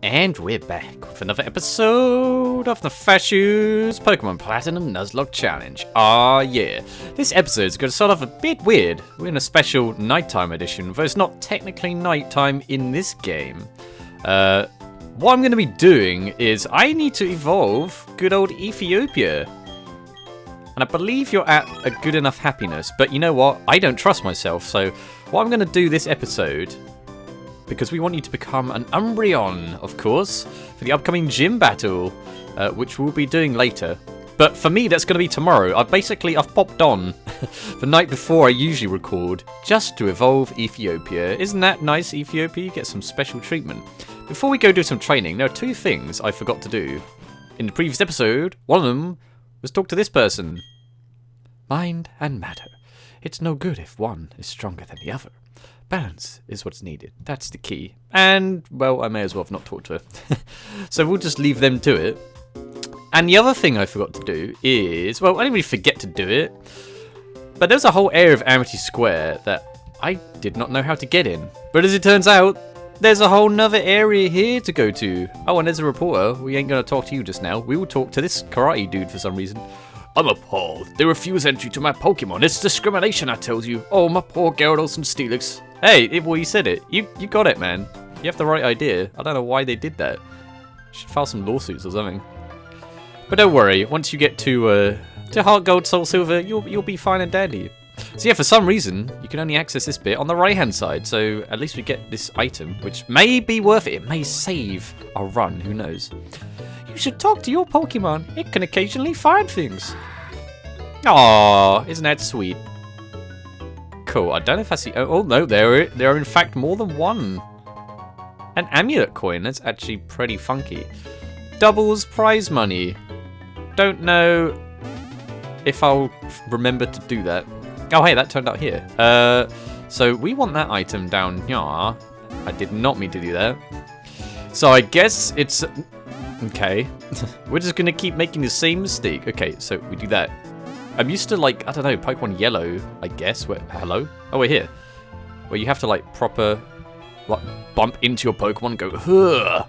And we're back with another episode of Nefashuu's Pokemon Platinum Nuzlocke Challenge. Ah, yeah. This episode's going to start off a bit weird. We're in a special nighttime edition, though it's not technically nighttime in this game. What I'm going to be doing is I need to evolve good old Ethiopia. And I believe you're at a good enough happiness, but you know what? I don't trust myself, so what I'm going to do this episode, because we want you to become an Umbreon, of course, for the upcoming gym battle, which we'll be doing later. But for me, that's going to be tomorrow. I've popped on the night before I usually record, just to evolve Ethiopia. Isn't that nice, Ethiopia? You get some special treatment. Before we go do some training, there are two things I forgot to do. In the previous episode, one of them was talk to this person. Mind and matter. It's no good if one is stronger than the other. Balance is what's needed. That's the key. And, well, I may as well have not talked to her. So we'll just leave them to it. And the other thing I forgot to do is, well, I didn't really forget to do it, but there's a whole area of Amity Square that I did not know how to get in. But as it turns out, there's a whole nother area here to go to. Oh, and there's a reporter. We ain't going to talk to you just now. We will talk to this karate dude for some reason. I'm appalled. They refuse entry to my Pokemon. It's discrimination, I tells you. Oh, my poor Gyarados and Steelix. Hey, well, you said it. You got it, man. You have the right idea. I don't know why they did that. You should file some lawsuits or something. But don't worry. Once you get to Heart Gold, Soul Silver, you'll be fine and dandy. So yeah, for some reason, you can only access this bit on the right-hand side. So at least we get this item, which may be worth it. It may save our run. Who knows? You should talk to your Pokemon. It can occasionally find things. Aww, isn't that sweet? Cool. I don't know if I see. Oh no, there are in fact more than one. An amulet coin. That's actually pretty funky. Doubles prize money. Don't know if I'll remember to do that. Oh, hey, that turned out here. So we want that item down here. I did not mean to do that. So I guess it's okay. We're just gonna keep making the same mistake. Okay, so we do that. I'm used to, like, I don't know, Pokemon Yellow, I guess. Where, hello? Oh, we're here. Where you have to, like, proper, like, bump into your Pokemon and go, huh.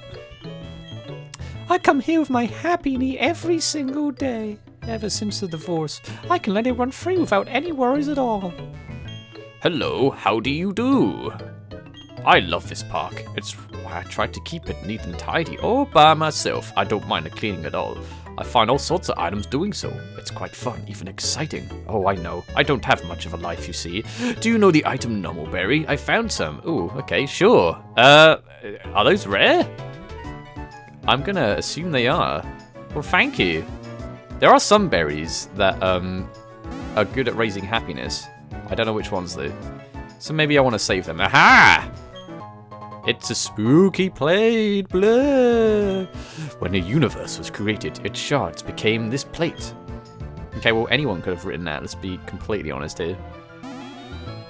I come here with my happy knee every single day. Ever since the divorce. I can let it run free without any worries at all. Hello, how do you do? I love this park. It's why I try to keep it neat and tidy all by myself. I don't mind the cleaning at all. I find all sorts of items doing so. It's quite fun, even exciting. Oh, I know. I don't have much of a life, you see. Do you know the item Numbleberry? I found some. Ooh, okay, sure. Are those rare? I'm gonna assume they are. Well, thank you. There are some berries that are good at raising happiness. I don't know which ones though. So maybe I want to save them. Aha! It's a spooky plate, blah. When the universe was created, its shards became this plate. Okay, well, anyone could have written that. Let's be completely honest here.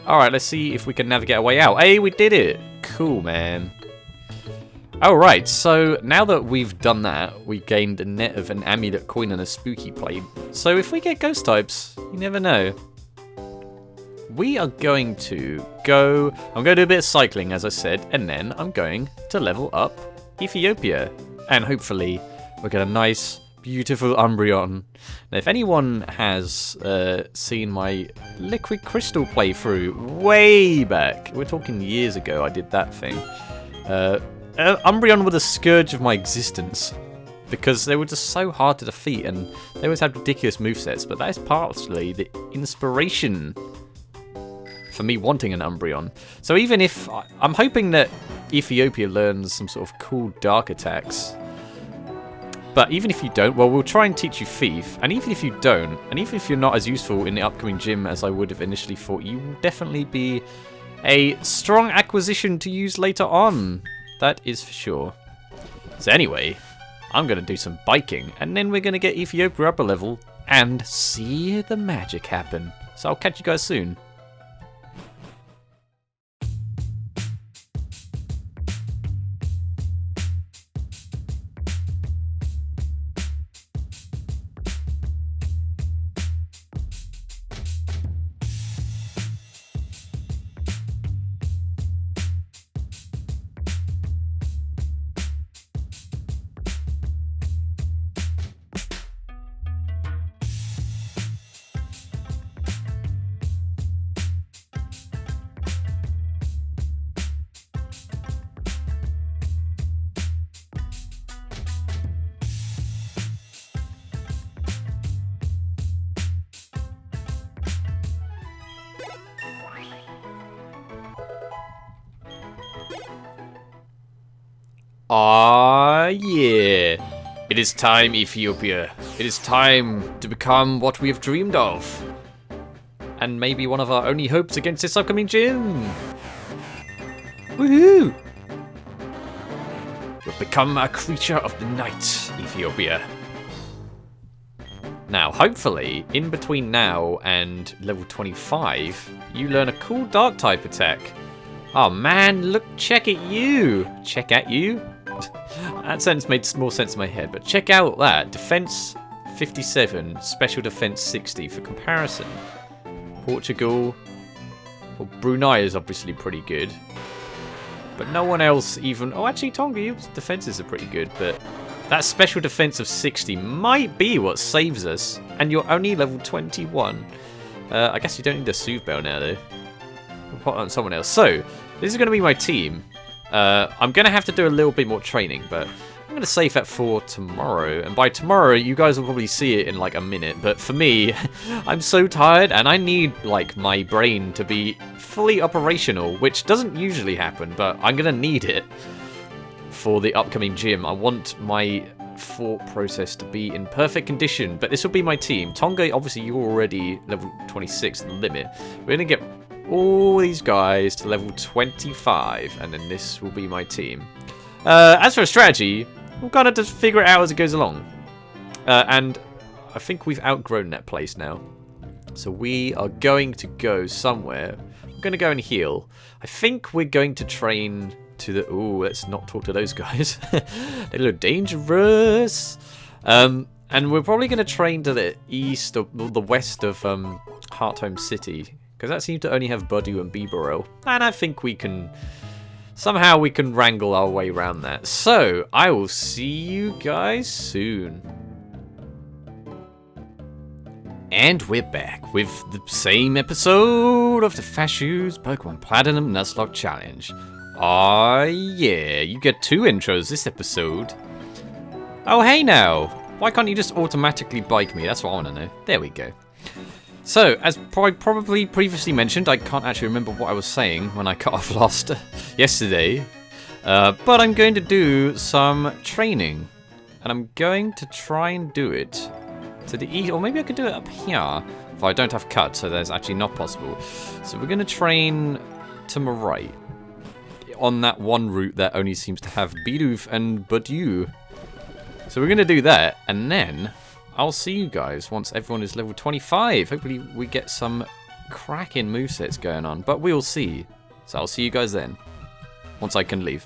Alright, let's see if we can navigate our way out. Hey, we did it! Cool, man. Alright, so now that we've done that, we gained a net of an amulet coin and a spooky plate. So if we get ghost types, you never know. We are going to go... I'm going to do a bit of cycling, as I said, and then I'm going to level up Ethiopia. And hopefully we'll get a nice, beautiful Umbreon. Now, if anyone has seen my Liquid Crystal playthrough way back, we're talking years ago I did that thing, Umbreon were the scourge of my existence. Because they were just so hard to defeat, and they always had ridiculous movesets, but that is partly the inspiration for me wanting an Umbreon. So even if... I'm hoping that Ethiopia learns some sort of cool dark attacks. But even if you don't, well, we'll try and teach you Thief. And even if you don't, and even if you're not as useful in the upcoming gym as I would have initially thought, you will definitely be a strong acquisition to use later on. That is for sure. So anyway, I'm going to do some biking, and then we're going to get Ethiopia up a level and see the magic happen. So I'll catch you guys soon. Ah, yeah. It is time, Ethiopia. It is time to become what we have dreamed of. And maybe one of our only hopes against this upcoming gym. Woohoo! You'll become a creature of the night, Ethiopia. Now, hopefully, in between now and level 25, you learn a cool dark type attack. Oh man, look, check at you. Check at you? That sentence made more sense in my head, but check out that. Defense 57, special defense 60 for comparison. Portugal, well, Brunei is obviously pretty good. But no one else even... Oh, actually, Tonga, your defenses are pretty good, but that special defense of 60 might be what saves us. And you're only level 21. I guess you don't need a soothe bell now, though. We'll put on someone else. So, this is going to be my team. I'm going to have to do a little bit more training, but I'm going to save that for tomorrow. And by tomorrow, you guys will probably see it in like a minute. But for me, I'm so tired and I need like my brain to be fully operational, which doesn't usually happen, but I'm going to need it for the upcoming gym. I want my thought process to be in perfect condition, but this will be my team. Tonga, obviously you're already level 26 limit. We're going to get all these guys to level 25, and then this will be my team. As for a strategy, we'll kind of just figure it out as it goes along. And I think we've outgrown that place now. So we are going to go somewhere. We're going to go and heal. I think we're going to train to the... Ooh, let's not talk to those guys. They look dangerous. And we're probably going to train to the east or the west of Hearthome City. Because that seems to only have Budu and Bibarel. And I think we can... Somehow we can wrangle our way around that. So, I will see you guys soon. And we're back with the same episode of the Nefashuu's Pokemon Platinum Nuzlocke Challenge. Ah, yeah, you get 2 intros this episode. Oh, hey now. Why can't you just automatically bike me? That's what I want to know. There we go. So, as probably previously mentioned, I can't actually remember what I was saying when I cut off last yesterday. But I'm going to do some training. And I'm going to try and do it to the east, or maybe I could do it up here. If I don't have cut, so that's actually not possible. So we're going to train to my right. On that one route that only seems to have Bidoof and Budu. So we're going to do that, and then I'll see you guys once everyone is level 25. Hopefully we get some cracking movesets going on, but we'll see. So I'll see you guys then, once I can leave.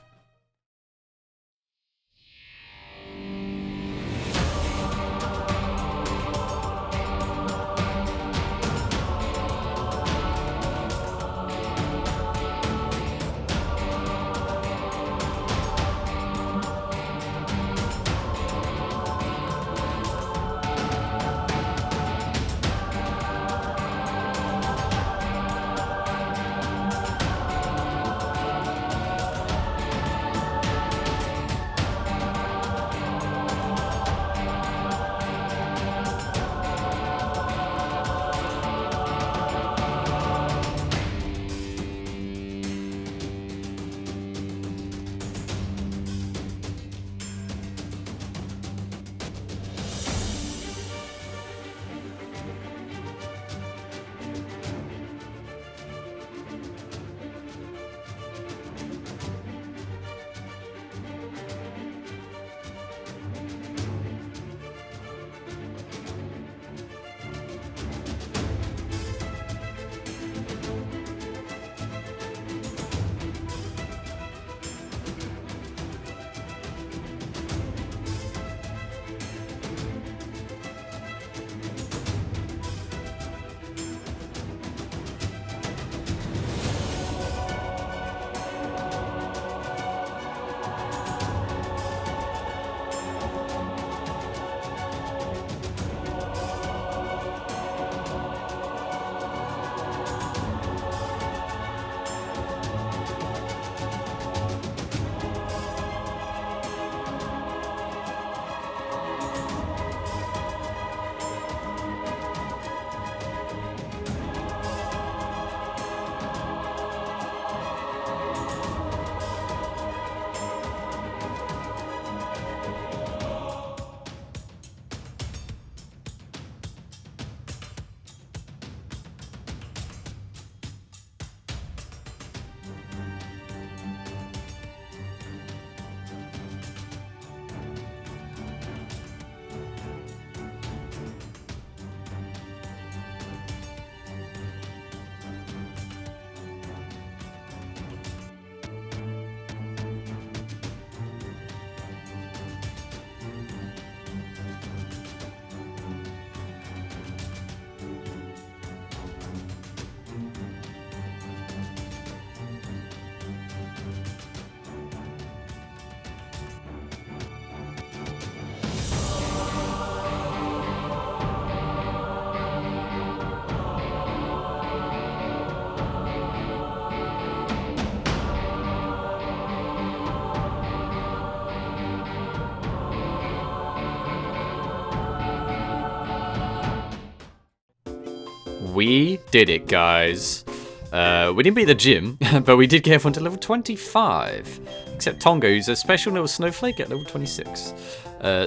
We did it, guys. We didn't beat the gym, but we did get everyone to level 25. Except Tonga, who's a special little snowflake at level 26.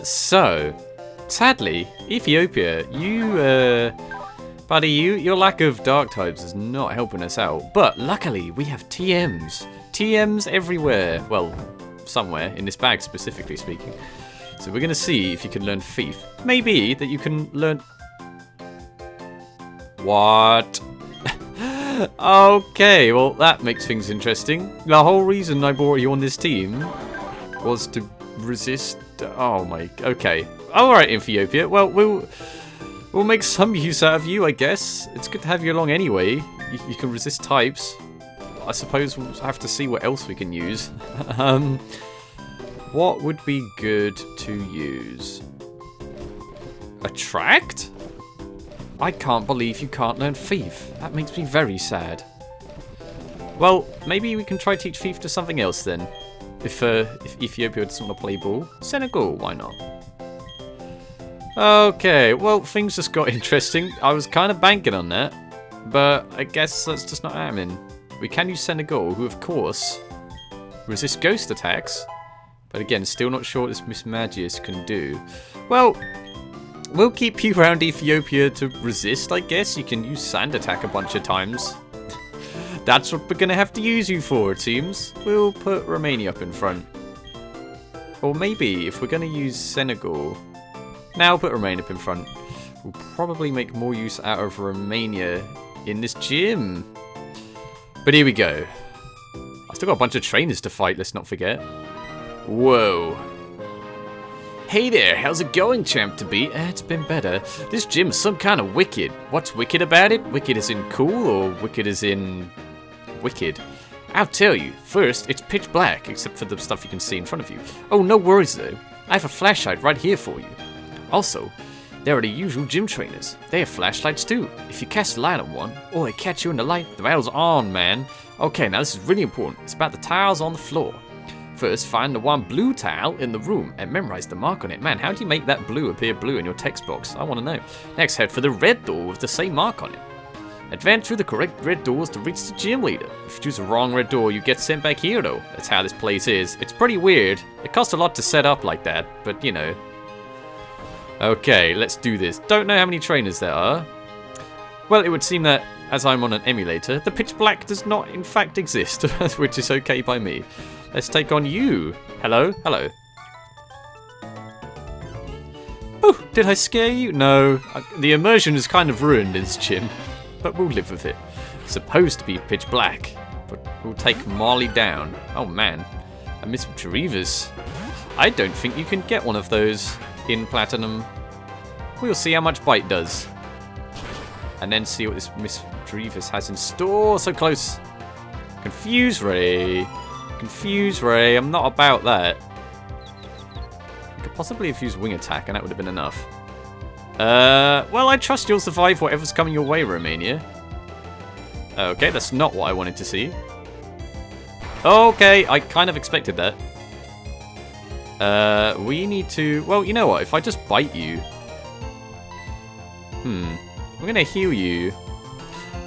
So, sadly, Ethiopia, you, buddy, your lack of dark types is not helping us out. But luckily, we have TMs. TMs everywhere. Well, somewhere in this bag, specifically speaking. So we're going to see if you can learn Thief. Maybe that you can learn... What? Okay, well, that makes things interesting. The whole reason I brought you on this team was to resist... Oh my... Okay. Alright, Ethiopia. Well, we'll make some use out of you, I guess. It's good to have you along anyway. You can resist types. I suppose we'll have to see what else we can use. What would be good to use? Attract? I can't believe you can't learn Thief. That makes me very sad. Well, maybe we can try to teach Thief to something else then. If Ethiopia doesn't want to play ball. Senegal, why not? Okay, well, things just got interesting. I was kind of banking on that. But I guess that's just not happening. We can use Senegal, who of course resist ghost attacks. But again, still not sure what this Miss Magius can do. Well... We'll keep you around Ethiopia to resist, I guess. You can use Sand Attack a bunch of times. That's what we're going to have to use you for, it seems. We'll put Romania up in front. Or maybe, if we're going to use Senegal... Now we'll put Romania up in front. We'll probably make more use out of Romania in this gym. But here we go. I've still got a bunch of trainers to fight, let's not forget. Whoa. Hey there, how's it going, champ to be? It's been better. This gym's some kind of wicked. What's wicked about it? Wicked as in cool, or wicked as in... wicked? I'll tell you. First, it's pitch black, except for the stuff you can see in front of you. Oh, no worries though. I have a flashlight right here for you. Also, there are the usual gym trainers. They have flashlights too. If you cast a light on one, or they catch you in the light, the battle's on, man. Okay, now this is really important. It's about the tiles on the floor. First, find the one blue tile in the room and memorize the mark on it. Man, how do you make that blue appear blue in your text box? I want to know. Next, head for the red door with the same mark on it. Advance through the correct red doors to reach the gym leader. If you choose the wrong red door, you get sent back here, though. That's how this place is. It's pretty weird. It costs a lot to set up like that, but you know. Okay, let's do this. Don't know how many trainers there are. Well, it would seem that, as I'm on an emulator, the pitch black does not in fact exist, which is okay by me. Let's take on you. Hello? Hello. Oh, did I scare you? No. The immersion is kind of ruined in this gym, but we'll live with it. It's supposed to be pitch black, but we'll take Marley down. Oh man, a Miss Reavers. I don't think you can get one of those in Platinum. We'll see how much Bite does. And then see what this Miss Reavers has in store. So close. Confuse Ray. Confuse Ray, I'm not about that. You could possibly have used Wing Attack and that would have been enough. Well, I trust you'll survive whatever's coming your way, Romania. Okay, that's not what I wanted to see. Okay, I kind of expected that. We need to... Well, you know what, if I just bite you... I'm gonna heal you.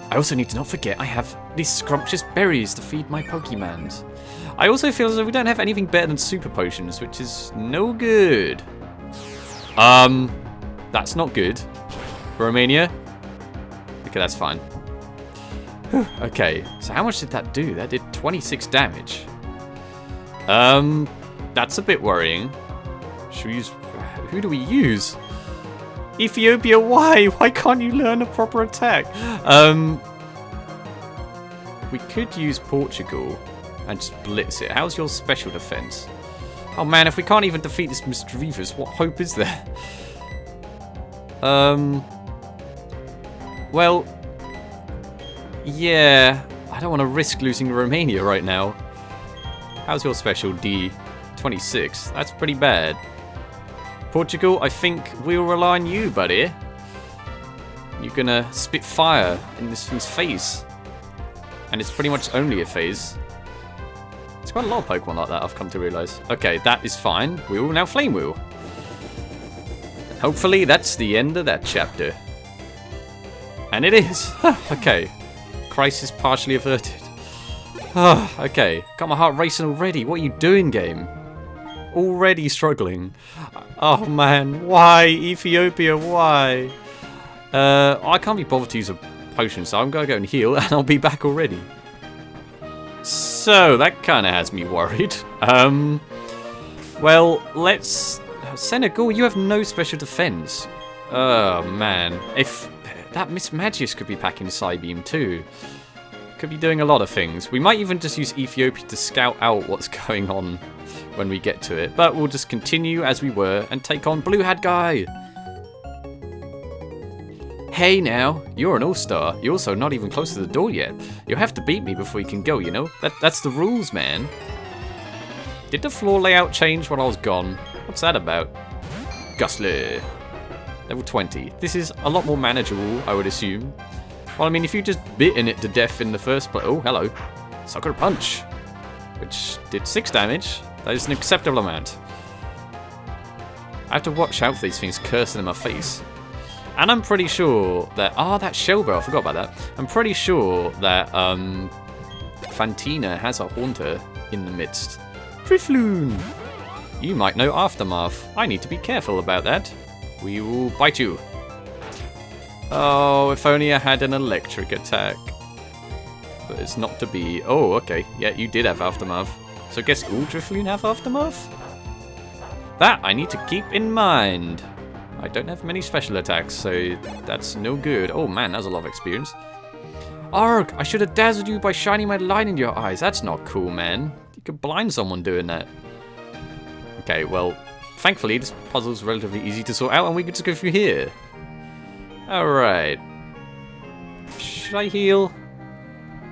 I also need to not forget I have these scrumptious berries to feed my Pokemons. I also feel as though we don't have anything better than super potions, which is no good. That's not good. Romania? Okay, that's fine. Okay, so how much did that do? That did 26 damage. That's a bit worrying. Should we use... Who do we use? Ethiopia, why? Why can't you learn a proper attack? We could use Portugal and just blitz it. How's your special defense? Oh man, if we can't even defeat this Mr. Reavers, what hope is there? Well, yeah, I don't want to risk losing Romania right now. How's your special D? 26. That's pretty bad. Portugal, I think we'll rely on you, buddy. You're gonna spit fire in this thing's face. And it's pretty much only a phase. There's quite a lot of Pokemon like that, I've come to realise. Okay, that is fine. We will now Flame Wheel. Hopefully that's the end of that chapter. And it is. Okay. Crisis partially averted. Okay. Got my heart racing already. What are you doing, game? Already struggling. Oh man. Why? Ethiopia, why? I can't be bothered to use a potion, so I'm going to go and heal, and I'll be back already. So, that kind of has me worried. Well, let's... Senegal, you have no special defense. Oh, man. If... That Miss Magius could be packing Psybeam too. Could be doing a lot of things. We might even just use Ethiopia to scout out what's going on when we get to it. But we'll just continue as we were and take on Blue Hat Guy. Hey now, you're an all-star. You're also not even close to the door yet. You'll have to beat me before you can go, you know? That's the rules, man. Did the floor layout change when I was gone? What's that about? Gustler. Level 20. This is a lot more manageable, I would assume. Well, I mean, if you just bitten it to death in the first place... Oh, hello. Sucker Punch. Which did 6 damage. That is an acceptable amount. I have to watch out for these things cursing in my face. And I'm pretty sure that... that shell bell. I forgot about that. I'm pretty sure that Fantina has a Haunter in the midst. Drifloon! You might know Aftermath. I need to be careful about that. We will bite you. Oh, if only I had an electric attack. But it's not to be. Oh, okay. Yeah, you did have Aftermath. So I guess all Drifloon have Aftermath? That I need to keep in mind. I don't have many special attacks, so that's no good. Oh man, that's a lot of experience. Arg! I should have dazzled you by shining my light in your eyes. That's not cool, man. You could blind someone doing that. Okay, well, thankfully this puzzle's relatively easy to sort out and we can just go through here. Alright. Should I heal?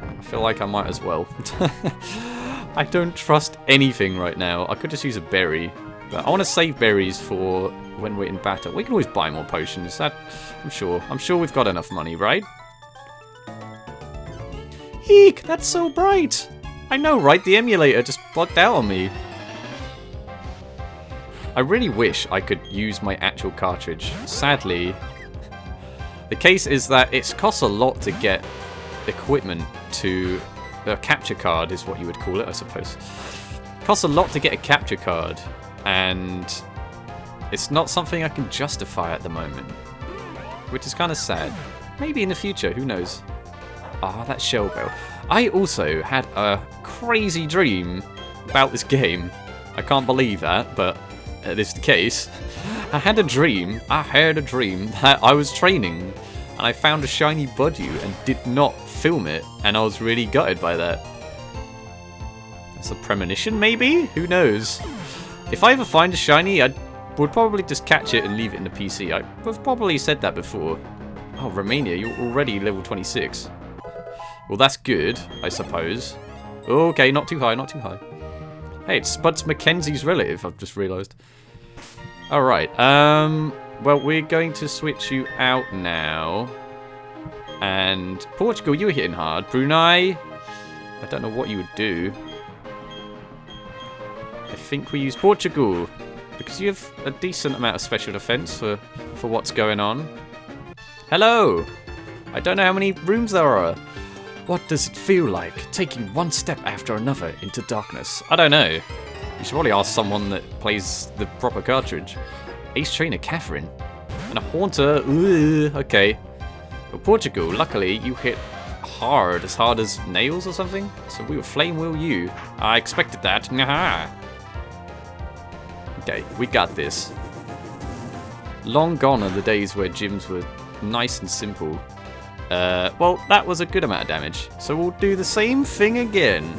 I feel like I might as well. I don't trust anything right now. I could just use a berry. But I want to save berries for when we're in battle. We can always buy more potions. That I'm sure we've got enough money, right? Eek, that's so bright. I know, right? The emulator just bugged out on me. I really wish I could use my actual cartridge. Sadly, the case is that it costs a lot to get equipment to... A capture card is what you would call it, I suppose. It costs a lot to get a capture card. And it's not something I can justify at the moment, which is kind of sad. Maybe in the future, who knows? That shell bell. I also had a crazy dream about this game. I can't believe that, but it is the case. I had a dream that I was training and I found a shiny Budew and did not film it, and I was really gutted by that. That's a premonition, maybe? Who knows? If I ever find a shiny, I would probably just catch it and leave it in the PC. I've probably said that before. Oh, Romania, you're already level 26. Well, that's good, I suppose. Okay, not too high, not too high. Hey, it's Spuds Mackenzie's relative, I've just realised. Alright, well, we're going to switch you out now. And Portugal, you were hitting hard. Brunei, I don't know what you would do. I think we use Portugal, because you have a decent amount of special defense for what's going on. Hello! I don't know how many rooms there are. What does it feel like, taking one step after another into darkness? I don't know. You should probably ask someone that plays the proper cartridge. Ace Trainer Catherine. And a Haunter, okay. But Portugal, luckily you hit hard as nails or something. So we will flame wheel you. I expected that. Nah. Okay, we got this. Long gone are the days where gyms were nice and simple. Well, that was a good amount of damage. So we'll do the same thing again.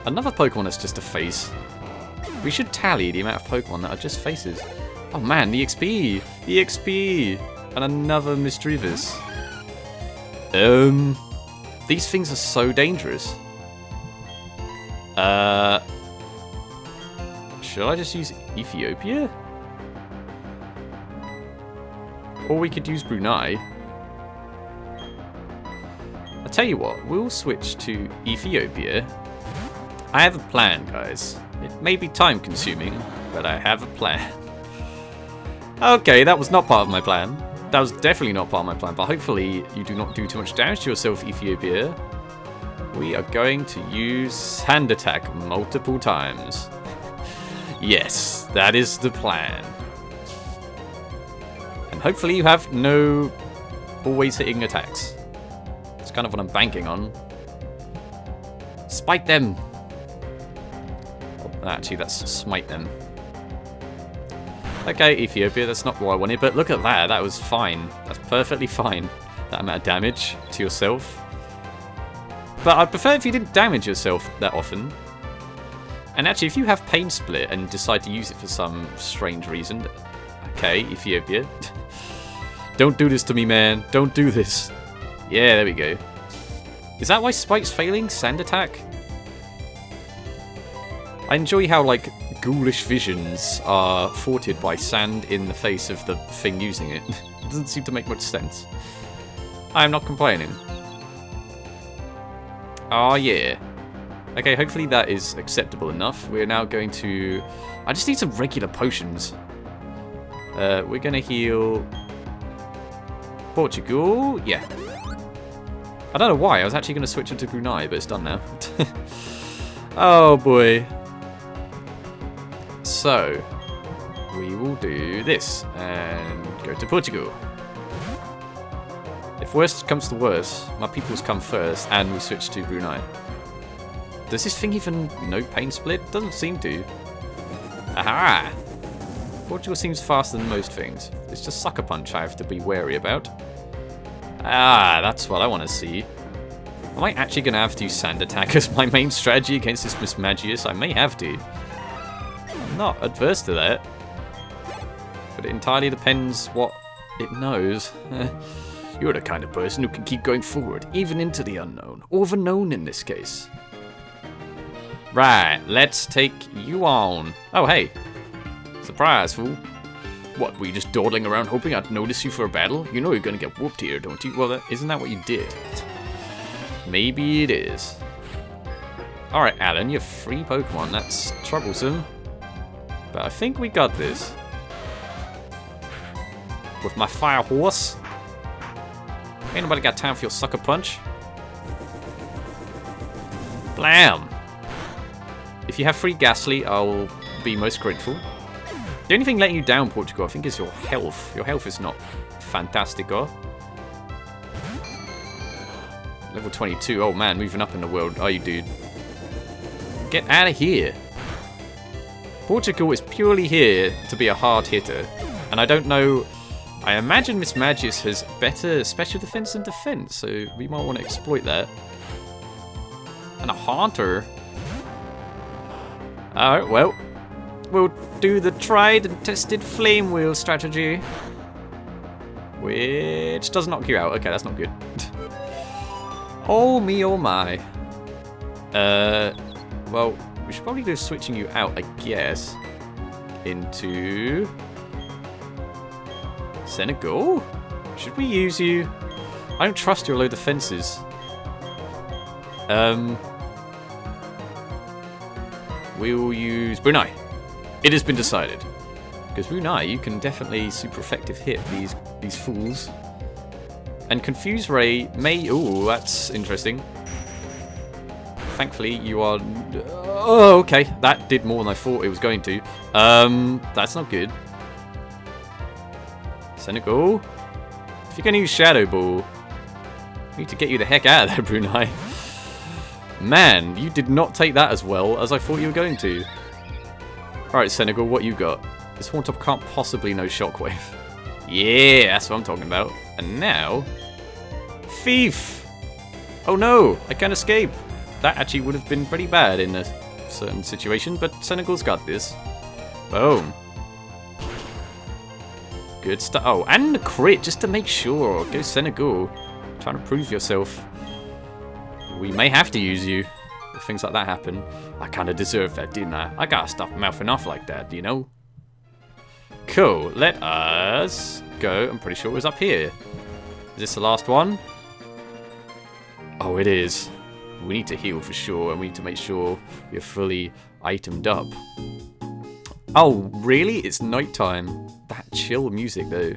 Another Pokemon that's just a face. We should tally the amount of Pokemon that are just faces. Oh man, the XP! The XP! And another Misdreavus. These things are so dangerous. Should I just use Ethiopia? Or we could use Brunei. I'll tell you what, we'll switch to Ethiopia. I have a plan, guys. It may be time consuming, but I have a plan. Okay, that was not part of my plan. That was definitely not part of my plan, but hopefully you do not do too much damage to yourself, Ethiopia. We are going to use Sand Attack multiple times. Yes, that is the plan. And hopefully you have no always hitting attacks. It's kind of what I'm banking on. Spite them! Oh, actually, that's smite them. Okay, Ethiopia, that's not what I wanted, but look at that. That was fine. That's perfectly fine. That amount of damage to yourself. But I'd prefer if you didn't damage yourself that often. And actually, if you have Pain Split and decide to use it for some strange reason... Okay, Ethiopia. Don't do this to me, man. Don't do this. Yeah, there we go. Is that why Spike's failing? Sand Attack? I enjoy how, like, ghoulish visions are thwarted by sand in the face of the thing using it. It doesn't seem to make much sense. I'm not complaining. Oh, yeah. Okay, hopefully that is acceptable enough. We're now going to... I just need some regular potions. We're going to heal... Portugal. Yeah. I don't know why. I was actually going to switch it to Brunei, but it's done now. Oh, boy. So, we will do this and go to Portugal. If worst comes to worst, my peoples come first and we switch to Brunei. Does this thing even know Pain Split? Doesn't seem to. Aha! Portugal seems faster than most things. It's just Sucker Punch I have to be wary about. Ah, that's what I want to see. Am I actually going to have to use Sand Attack as my main strategy against this Miss Magius? I may have to. I'm not adverse to that. But it entirely depends what it knows. You're the kind of person who can keep going forward, even into the unknown. Or the known in this case. Right, let's take you on. Oh, hey. Surprise, fool. What, were you just dawdling around hoping I'd notice you for a battle? You know you're gonna get whooped here, don't you? Well, isn't that what you did? Maybe it is. Alright, Alan, you're free Pokemon. That's troublesome. But I think we got this. With my Fire Horse. Ain't nobody got time for your Sucker Punch. Blam! If you have free Ghastly, I'll be most grateful. The only thing letting you down, Portugal, I think, is your health. Your health is not fantastico. Level 22. Oh, man, moving up in the world. Are you, dude? Get out of here. Portugal is purely here to be a hard hitter. And I don't know... I imagine Miss Magius has better special defense than defense, so we might want to exploit that. And a Haunter. Alright, well... We'll do the tried and tested Flame Wheel strategy. Which does knock you out. Okay, that's not good. Oh me, oh my. Well, we should probably do switching you out, I guess. Into... Senegal? Should we use you? I don't trust your low defenses. We'll use Brunei. It has been decided. Because Brunei, you can definitely super effective hit these fools. And Confuse Ray may... Ooh, that's interesting. Thankfully, you are... Oh, okay. That did more than I thought it was going to. That's not good. Senegal. If you're going to use Shadow Ball, I need to get you the heck out of there, Brunei. Man, you did not take that as well as I thought you were going to. Alright, Senegal, what you got? This Horntop can't possibly know Shockwave. Yeah, that's what I'm talking about. And now... Thief! Oh no, I can't escape. That actually would have been pretty bad in a certain situation, but Senegal's got this. Boom. Good stuff. Oh, and a crit, just to make sure. Go Senegal. Trying to prove yourself. We may have to use you if things like that happen. I kind of deserved that, didn't I? I gotta stop mouthing off like that, you know? Cool. Let us go. I'm pretty sure it was up here. Is this the last one? Oh, it is. We need to heal for sure, and we need to make sure we're fully itemed up. Oh, really? It's nighttime. That chill music, though.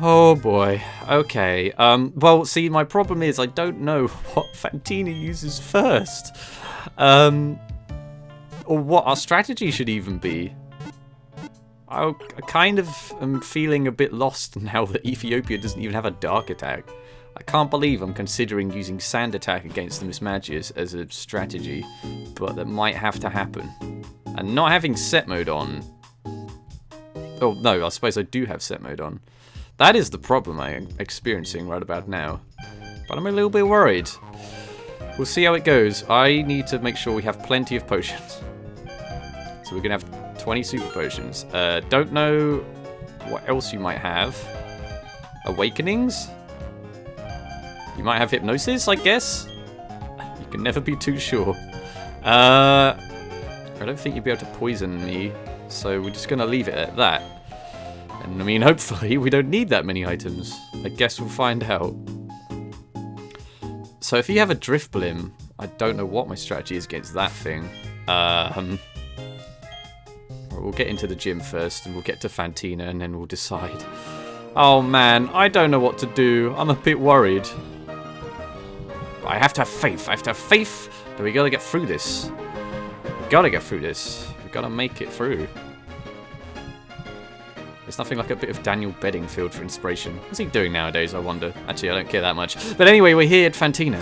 Oh boy. Okay. Well, see, my problem is I don't know what Fantina uses first. Or what our strategy should even be. I kind of am feeling a bit lost now that Ethiopia doesn't even have a dark attack. I can't believe I'm considering using sand attack against the Mismagius as a strategy, but that might have to happen. And not having set mode on... Oh, no, I suppose I do have set mode on. That is the problem I'm experiencing right about now. But I'm a little bit worried. We'll see how it goes. I need to make sure we have plenty of potions. So we're going to have 20 super potions. Don't know what else you might have. Awakenings? You might have hypnosis, I guess? You can never be too sure. I don't think you'd be able to poison me. So we're just going to leave it at that. And I mean, hopefully we don't need that many items. I guess we'll find out. So if you have a drift blim, I don't know what my strategy is against that thing. We'll get into the gym first, and we'll get to Fantina, and then we'll decide. Oh man, I don't know what to do. I'm a bit worried. But I have to have faith. I have to have faith that we gotta get through this. We gotta get through this. We gotta make it through. There's nothing like a bit of Daniel Bedingfield for inspiration. What's he doing nowadays, I wonder? Actually, I don't care that much. But anyway, we're here at Fantina.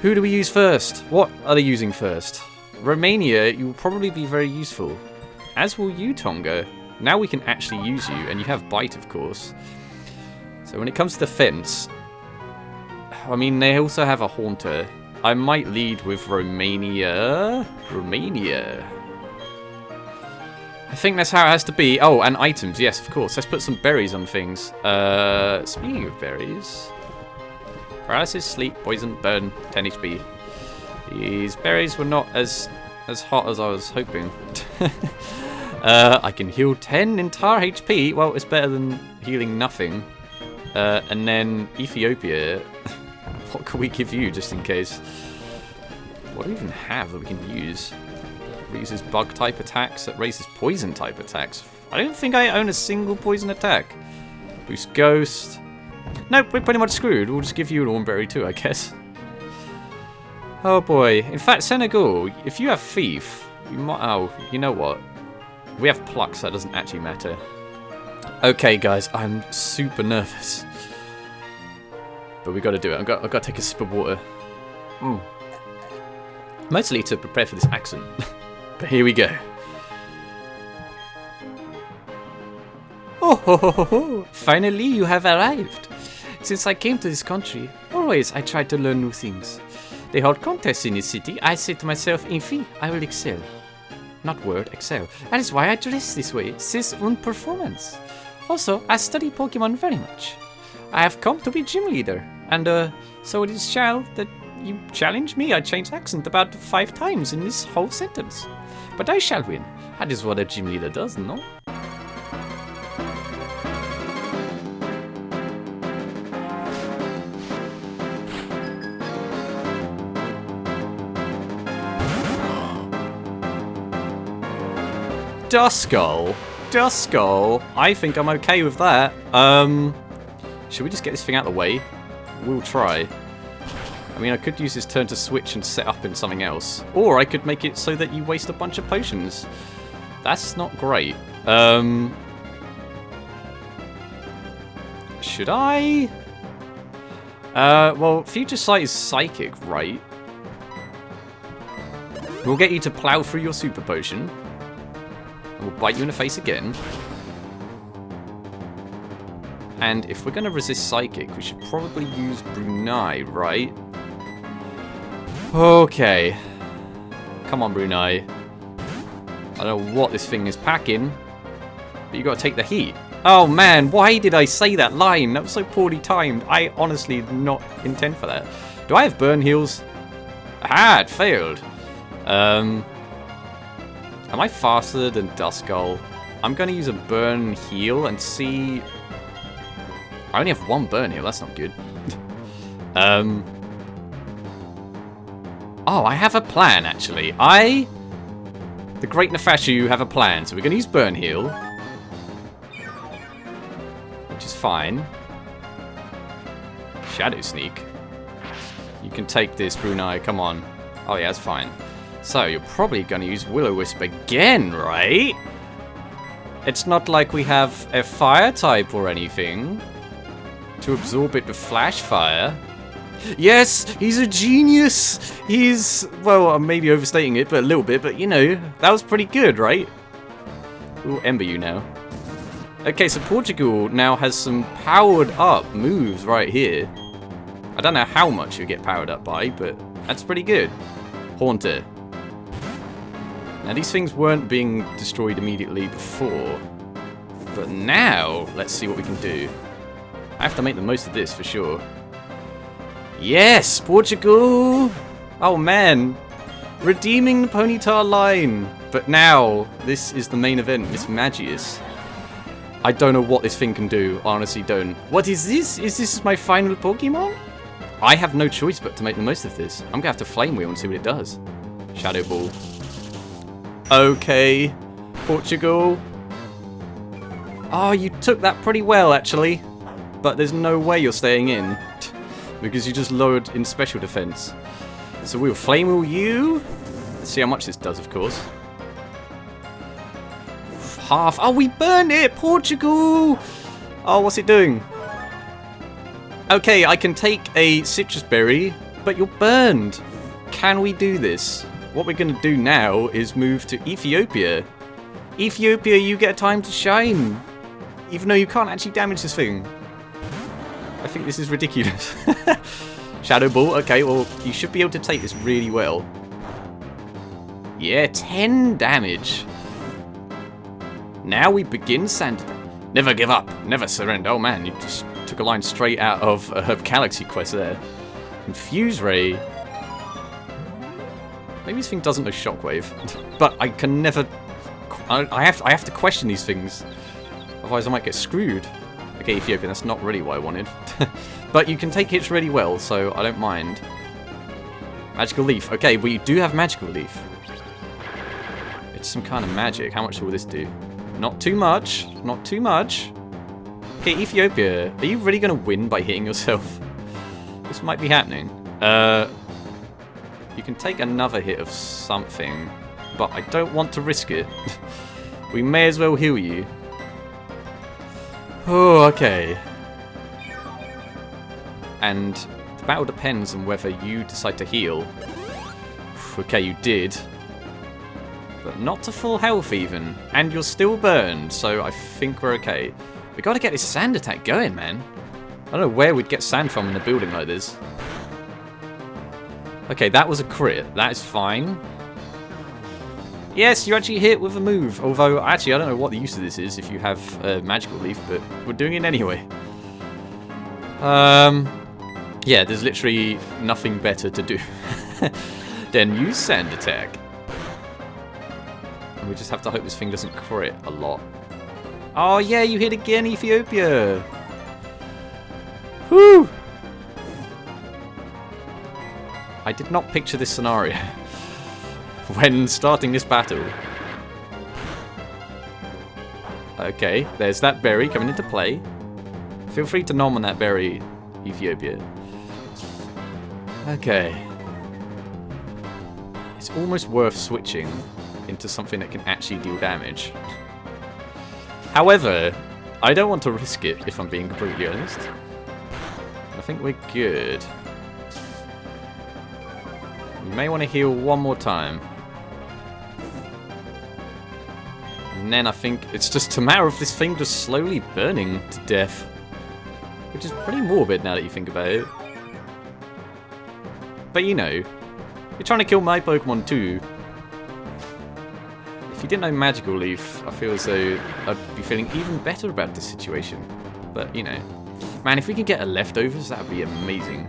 Who do we use first? What are they using first? Romania, you will probably be very useful. As will you, Tonga. Now we can actually use you, and you have Bite, of course. So when it comes to defense, I mean, they also have a Haunter. I might lead with Romania. Romania. I think that's how it has to be. Oh, and items, yes, of course. Let's put some berries on things. Speaking of berries... Paralysis, sleep, poison, burn, 10 HP. These berries were not as hot as I was hoping. I can heal 10 entire HP. Well, it's better than healing nothing. And then Ethiopia. What can we give you just in case? What do we even have that we can use? It uses bug type attacks. That raises poison type attacks. I don't think I own a single poison attack. Boost ghost. Nope, we're pretty much screwed. We'll just give you an Ornberry too, I guess. Oh boy. In fact, Senegal, if you have Thief, you might... Oh, you know what? We have Pluck, so that doesn't actually matter. Okay, guys, I'm super nervous. But we got to do it. I've got to take a sip of water. Mostly to prepare for this accent. But here we go. Oh, ho, ho, ho, ho. Finally, you have arrived. Since I came to this country, always I try to learn new things. They hold contests in this city. I say to myself, in fee, I will excel. Not word, excel. That is why I dress this way. C'est une performance. Also, I study Pokemon very much. I have come to be gym leader. And, so it is shall that you challenge me. I changed accent about 5 times in this whole sentence. But I shall win. That is what a gym leader does, no? Duskull. Duskull. I think I'm okay with that. Should we just get this thing out of the way? We'll try. I mean, I could use this turn to switch and set up in something else. Or I could make it so that you waste a bunch of potions. That's not great. Should I? Well, Future Sight is psychic, right? We'll get you to plow through your super potion. We'll bite you in the face again. And if we're going to resist Psychic, we should probably use Brunei, right? Okay. Come on, Brunei. I don't know what this thing is packing, but you got to take the heat. Oh man, why did I say that line? That was so poorly timed. I honestly did not intend for that. Do I have burn heals? Ah, it failed. Am I faster than Duskull? I'm going to use a burn heal and see... I only have 1 burn heal, that's not good. Oh, I have a plan, actually. The Great Nefashuu, have a plan. So we're going to use burn heal. fine. Shadow Sneak. You can take this, Brunei. Come on. Oh, yeah, that's fine. So, you're probably going to use Will-O-Wisp again, right? It's not like we have a fire type or anything to absorb it with Flash Fire. Yes, he's a genius. He's, well, I'm maybe overstating it, but a little bit. But, you know, that was pretty good, right? We'll Ember you now. Okay, so Portugal now has some powered up moves right here. I don't know how much you get powered up by, but that's pretty good. Haunter. Now, these things weren't being destroyed immediately before. But now, let's see what we can do. I have to make the most of this for sure. Yes, Portugal! Oh man, redeeming the Ponyta line. But now, this is the main event, Miss Magius. I don't know what this thing can do, I honestly don't. What is this? Is this my final Pokemon? I have no choice but to make the most of this. I'm gonna have to Flame Wheel and see what it does. Shadow Ball. Okay, Portugal. Oh, you took that pretty well, actually. But there's no way you're staying in. Because you just lowered in special defense. So we'll Flame Wheel you. Let's see how much this does, of course. Half. Oh, we burned it! Portugal! Oh, what's it doing? Okay, I can take a Citrus Berry, but you're burned. Can we do this? What we're going to do now is move to Ethiopia. Ethiopia, you get a time to shine. Even though you can't actually damage this thing. I think this is ridiculous. Shadow Ball. Okay, well, you should be able to take this really well. Yeah, 10 damage. Now we begin Sand. Never give up. Never surrender. Oh, man, you just took a line straight out of Galaxy Quest there. Confuse Ray. Maybe this thing doesn't know Shockwave. But I can never... I have to question these things. Otherwise I might get screwed. Okay, Ethiopia, that's not really what I wanted. But you can take hits really well, so I don't mind. Magical Leaf. Okay, we do have Magical Leaf. It's some kind of magic. How much will this do? Not too much. Not too much. Okay, Ethiopia, are you really going to win by hitting yourself? This might be happening. You can take another hit of something, but I don't want to risk it. We may as well heal you. Oh, okay. And the battle depends on whether you decide to heal. Okay, you did. But not to full health even. And you're still burned, so I think we're okay. We gotta get this sand attack going, man. I don't know where we'd get sand from in a building like this. Okay, that was a crit. That is fine. Yes, you actually hit with a move. Although, actually, I don't know what the use of this is if you have a Magical Leaf, but we're doing it anyway. Yeah, there's literally nothing better to do. Then use Sand Attack. And we just have to hope this thing doesn't crit a lot. Oh, yeah, you hit again, Ethiopia. Whew! I did not picture this scenario when starting this battle. Okay, there's that berry coming into play. Feel free to nom on that berry, Ethiopia. Okay. It's almost worth switching into something that can actually deal damage. However, I don't want to risk it, if I'm being completely honest. I think we're good. You may want to heal one more time. And then I think it's just a matter of this thing just slowly burning to death. Which is pretty morbid now that you think about it. But you know, you're trying to kill my Pokemon too. If you didn't know Magical Leaf, I feel as though I'd be feeling even better about this situation. But you know, man, if we could get a leftovers, that would be amazing.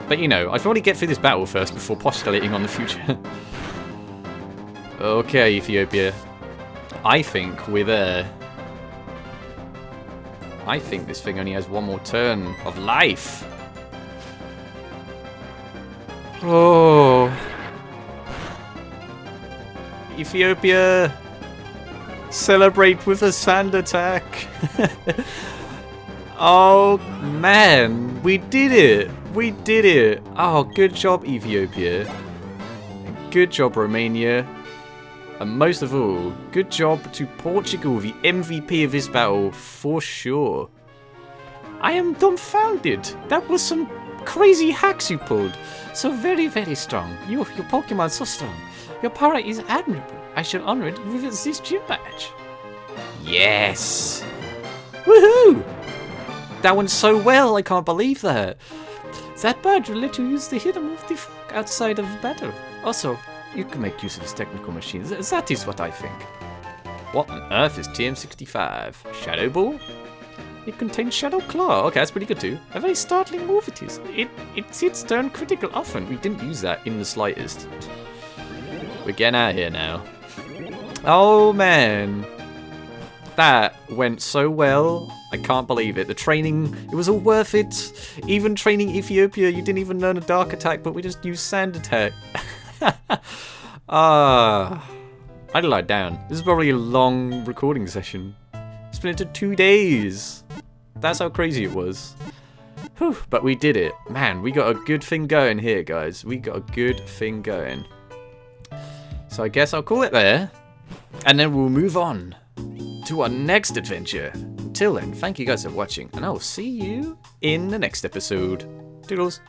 But you know, I'd probably get through this battle first before postulating on the future. Okay, Ethiopia. I think we're there. I think this thing only has one more turn of life. Oh. Ethiopia. Celebrate with a sand attack. Oh, man. We did it. We did it. Oh, good job, Ethiopia. Good job, Romania. And most of all, good job to Portugal, the MVP of this battle, for sure. I am dumbfounded. That was some crazy hacks you pulled. So very, very strong. Your Pokemon so strong. Your power is admirable. I shall honor it with this gym badge. Yes. Woohoo! That went so well. I can't believe that. That badge will let you use the hidden move the fuck outside of battle. Also, you can make use of this technical machine. That is what I think. What on earth is TM65? Shadow Ball? It contains Shadow Claw. Okay, that's pretty good too. A very startling move it is. It hits turn critical often. We didn't use that in the slightest. We're getting out of here now. Oh man. That went so well. I can't believe it. The training, it was all worth it. Even training Ethiopia, you didn't even learn a dark attack, but we just used sand attack. I'd lie down. This is probably a long recording session. It's been into 2 days. That's how crazy it was. Whew, but we did it. Man, we got a good thing going here, guys. We got a good thing going. So I guess I'll call it there. And then we'll move on to our next adventure. Until then, thank you guys for watching. And I will see you in the next episode. Toodles.